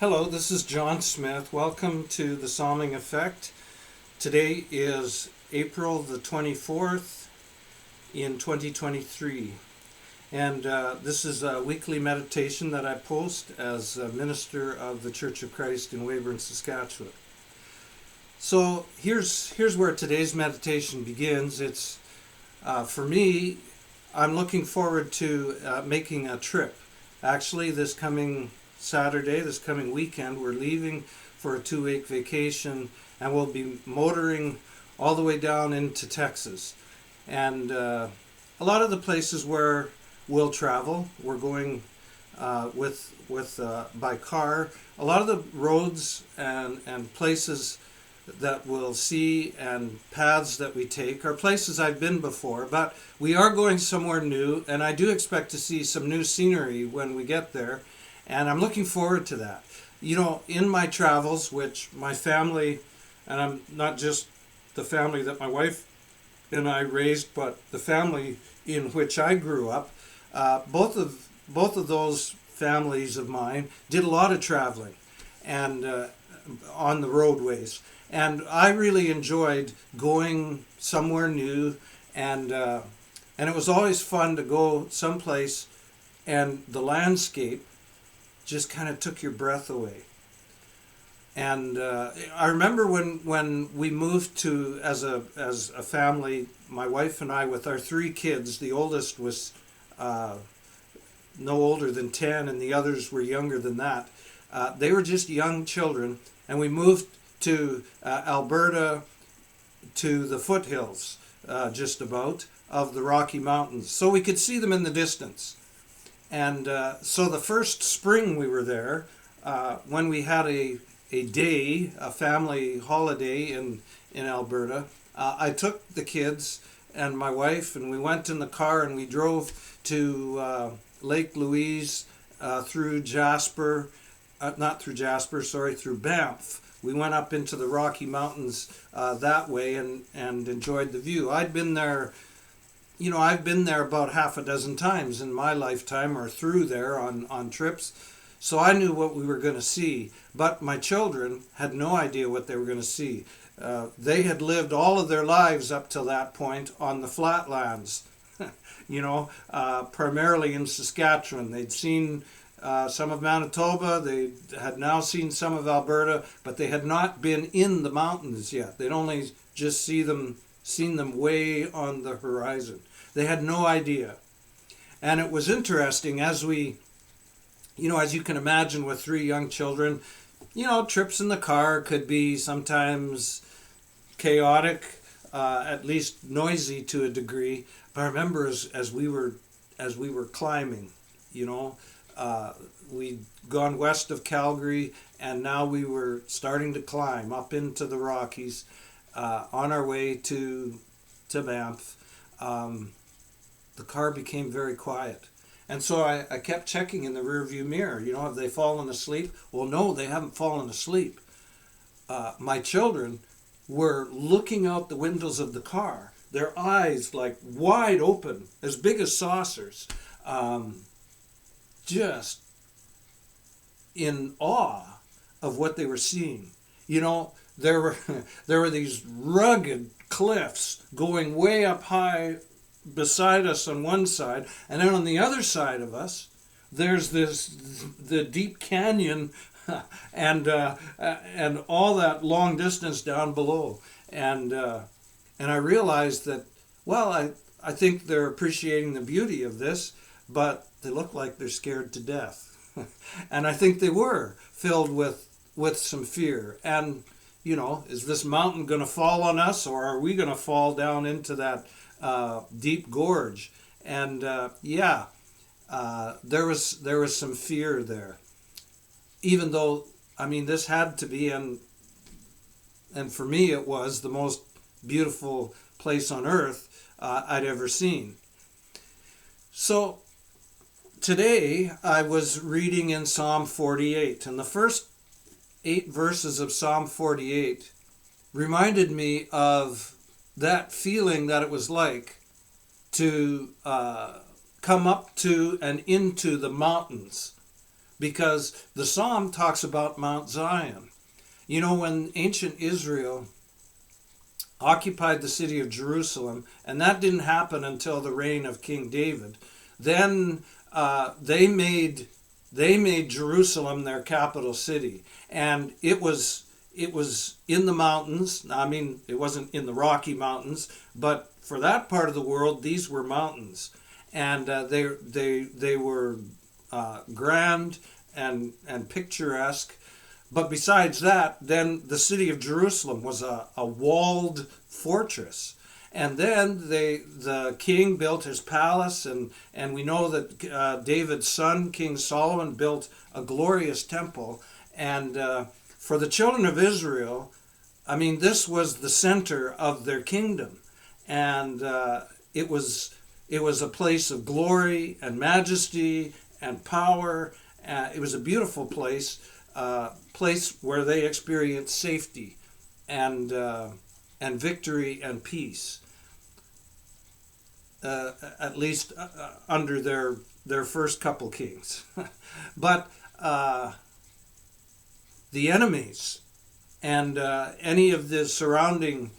Hello, this is John Smith. Welcome to the Psalming Effect. Today is April the 24th in 2023. And this is a weekly meditation that I post as a minister of the Church of Christ in Weyburn, Saskatchewan. So here's where today's meditation begins. It's for me, I'm looking forward to making a trip. Actually, this coming Saturday, this coming weekend, we're leaving for a 2-week vacation, and we'll be motoring all the way down into Texas. And a lot of the places where we'll travel, we're going by car. A lot of the roads and places that we'll see and paths that we take are places I've been before, but we are going somewhere new, and I do expect to see some new scenery when we get there, and I'm looking forward to that. You know, in my travels, which my family, and I'm not just the family that my wife and I raised, but the family in which I grew up, both of those families of mine did a lot of traveling and on the roadways. And I really enjoyed going somewhere new, and it was always fun to go someplace and the landscape just kind of took your breath away. And I remember when we moved to as a family, my wife and I with our 3 kids. The oldest was no older than 10, and the others were younger than that. They were just young children, and we moved to Alberta, to the foothills, just about, of the Rocky Mountains, so we could see them in the distance. And so the first spring we were there, when we had a family holiday in Alberta, I took the kids and my wife, and we went in the car and we drove to Lake Louise, through Banff. We went up into the Rocky Mountains that way and enjoyed the view. I've been there about half a dozen times in my lifetime, or through there on trips, so I knew what we were going to see. But my children had no idea what they were going to see. They had lived all of their lives up till that point on the flatlands, primarily in Saskatchewan. They'd seen some of Manitoba, they had now seen some of Alberta, but they had not been in the mountains yet. They'd only just seen them way on the horizon. They had no idea. And it was interesting as you can imagine with 3 young children, trips in the car could be sometimes chaotic, at least noisy to a degree. But I remember as we were climbing, we'd gone west of Calgary, and now we were starting to climb up into the Rockies, on our way to Banff. The car became very quiet. And so I kept checking in the rearview mirror, have they fallen asleep? Well, no, they haven't fallen asleep. My children were looking out the windows of the car, their eyes like wide open, as big as saucers, just in awe of what they were seeing. There were these rugged cliffs going way up high beside us on one side, and then on the other side of us there's the deep canyon and all that long distance down below. And I realized that, well, I think they're appreciating the beauty of this, but they look like they're scared to death. And I think they were filled with some fear. And is this mountain going to fall on us, or are we going to fall down into that deep gorge? And there was some fear there. Even though, this had to be, and for me it was, the most beautiful place on earth I'd ever seen. So today I was reading in Psalm 48, and the first 8 verses of Psalm 48 reminded me of that feeling that it was like to come up to and into the mountains because the psalm talks about Mount Zion. You know, when ancient Israel occupied the city of Jerusalem, and that didn't happen until the reign of King David, then they made Jerusalem their capital city, and it was in the mountains. I mean, it wasn't in the Rocky Mountains, but for that part of the world, these were mountains, and they were grand and picturesque. But besides that, then the city of Jerusalem was a walled fortress. And then the king built his palace, and we know that David's son, King Solomon, built a glorious temple. And for the children of Israel, I mean, this was the center of their kingdom. And it was a place of glory and majesty and power. It was a beautiful place where they experienced safety and victory and peace. At least under their first couple kings. But the enemies and any of the surrounding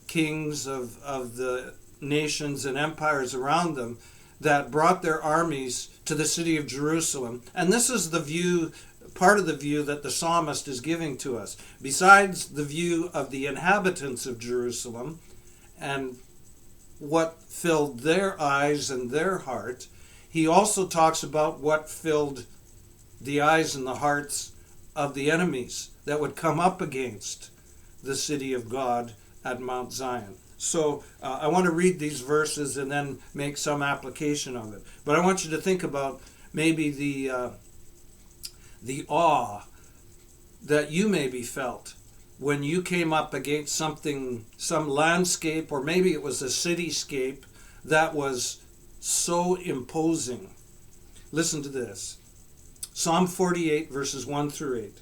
kings of the nations and empires around them that brought their armies to the city of Jerusalem. And this is the view, part of the view that the psalmist is giving to us. Besides the view of the inhabitants of Jerusalem and what filled their eyes and their heart, he also talks about what filled the eyes and the hearts of the enemies that would come up against the city of God at Mount Zion. So I want to read these verses and then make some application of it. But I want you to think about maybe the awe that you maybe felt when you came up against some landscape, or maybe it was a cityscape that was so imposing. Listen to this. Psalm 48, verses 1 through 8.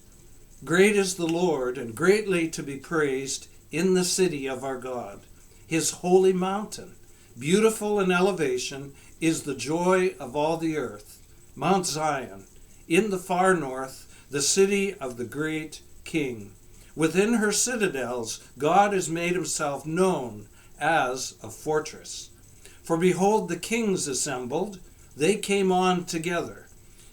Great is the Lord, and greatly to be praised in the city of our God, his holy mountain. Beautiful in elevation is the joy of all the earth. Mount Zion, in the far north, the city of the great King. Within her citadels, God has made himself known as a fortress. For behold, the kings assembled, they came on together.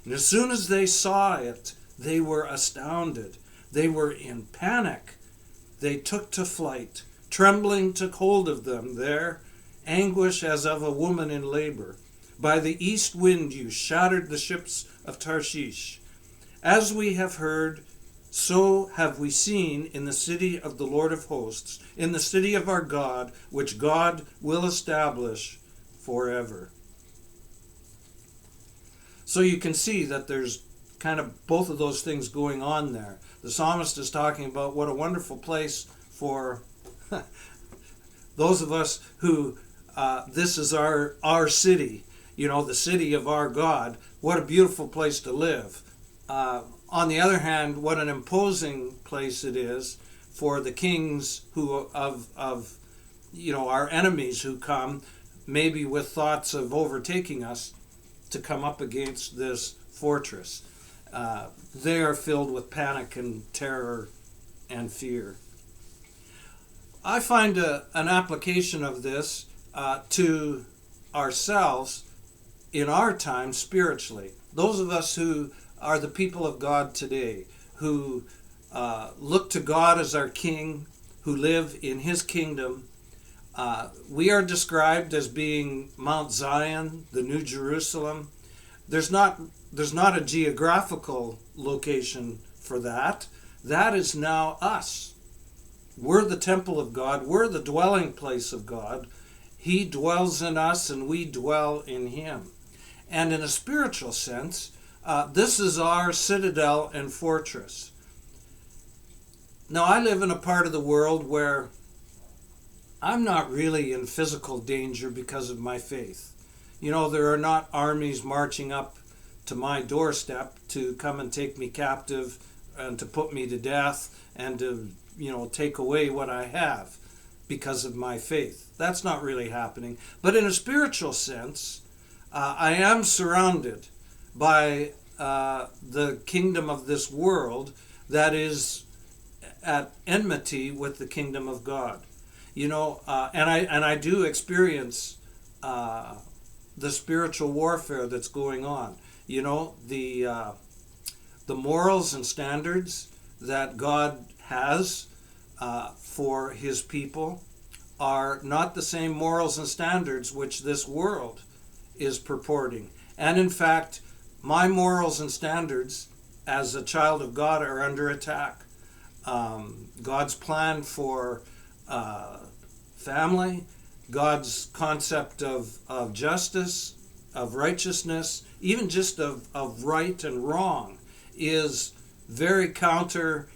And as soon as they saw it, they were astounded. They were in panic. They took to flight. Trembling took hold of them there, anguish as of a woman in labor. By the east wind you shattered the ships of Tarshish. As we have heard, so have we seen in the city of the Lord of hosts, in the city of our God, which God will establish forever. So you can see that there's kind of both of those things going on there. The psalmist is talking about what a wonderful place for those of us who this is our city, you know, the city of our God. What a beautiful place to live. On the other hand, what an imposing place it is for the kings who of our enemies who come, maybe with thoughts of overtaking us, to come up against this fortress. They are filled with panic and terror and fear. I find an application of this to ourselves in our time spiritually. Those of us who are the people of God today, who look to God as our King, who live in his kingdom. We are described as being Mount Zion, the New Jerusalem. There's not a geographical location for that. That is now us. We're the temple of God. We're the dwelling place of God. He dwells in us and we dwell in him. And in a spiritual sense, this is our citadel and fortress. Now, I live in a part of the world where I'm not really in physical danger because of my faith. You know, there are not armies marching up to my doorstep to come and take me captive and to put me to death and to, take away what I have because of my faith. That's not really happening. But in a spiritual sense, I am surrounded by the kingdom of this world that is at enmity with the kingdom of God. And I do experience the spiritual warfare that's going on. The morals and standards that God has for his people are not the same morals and standards which this world is purporting. And in fact, my morals and standards as a child of God are under attack. God's plan for family, God's concept of justice, of righteousness, even just of right and wrong, is very counter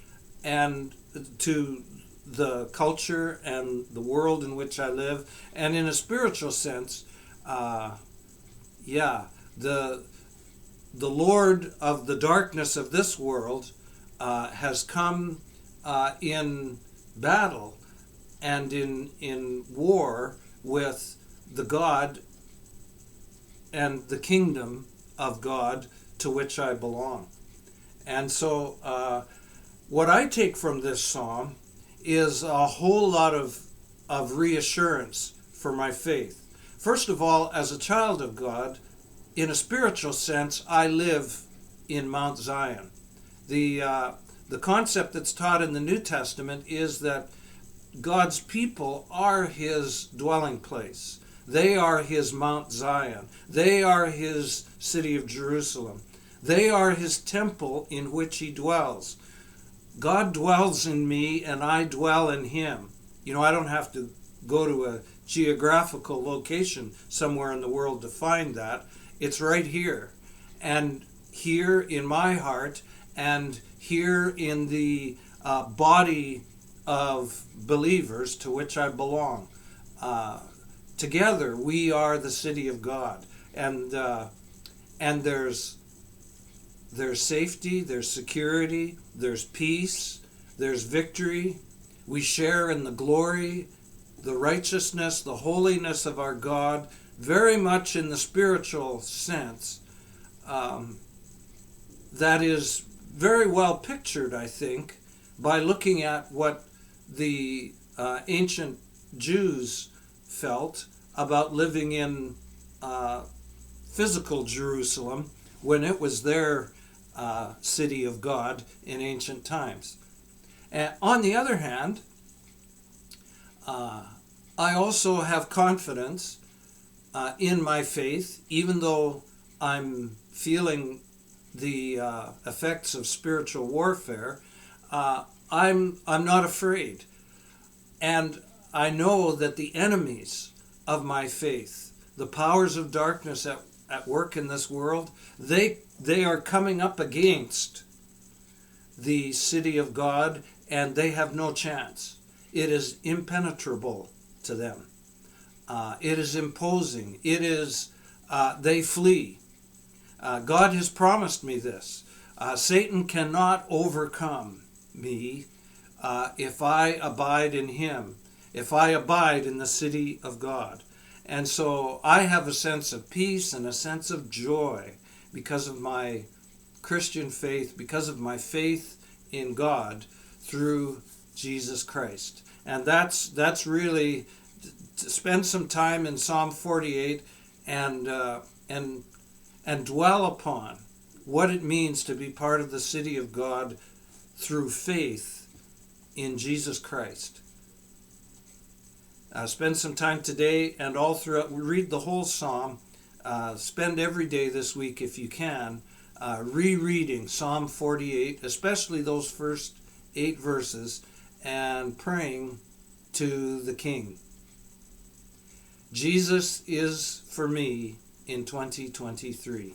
and to the culture and the world in which I live. And in a spiritual sense, the Lord of the darkness of this world has come in battle and in war with the God and the kingdom of God to which I belong. And so what I take from this psalm is a whole lot of reassurance for my faith. First of all, as a child of God, in a spiritual sense, I live in Mount Zion. The concept that's taught in the New Testament is that God's people are his dwelling place. They are his Mount Zion. They are his city of Jerusalem. They are his temple in which he dwells. God dwells in me and I dwell in him. I don't have to go to a geographical location somewhere in the world to find that. It's right here. And here in my heart and here in the body of believers to which I belong. Together we are the city of God. And there's safety, there's security, there's peace, there's victory. We share in the glory, the righteousness, the holiness of our God, very much in the spiritual sense. That is very well pictured, I think, by looking at what the ancient Jews felt about living in physical Jerusalem when it was their city of God in ancient times. And on the other hand, I also have confidence in my faith, even though I'm feeling the effects of spiritual warfare. I'm not afraid, and I know that the enemies of my faith, the powers of darkness at work in this world, they are coming up against the city of God, and they have no chance. It is impenetrable to them. It is imposing. It is, they flee. God has promised me this. Satan cannot overcome me if I abide in him, if I abide in the city of God. And so I have a sense of peace and a sense of joy because of my Christian faith, because of my faith in God through Jesus Christ. And that's really to spend some time in Psalm 48 and dwell upon what it means to be part of the city of God through faith in Jesus Christ. Spend some time today and all throughout. Read the whole psalm. Spend every day this week, if you can, rereading Psalm 48, especially those first 8 verses, and praying to the King. Jesus is for me in 2023.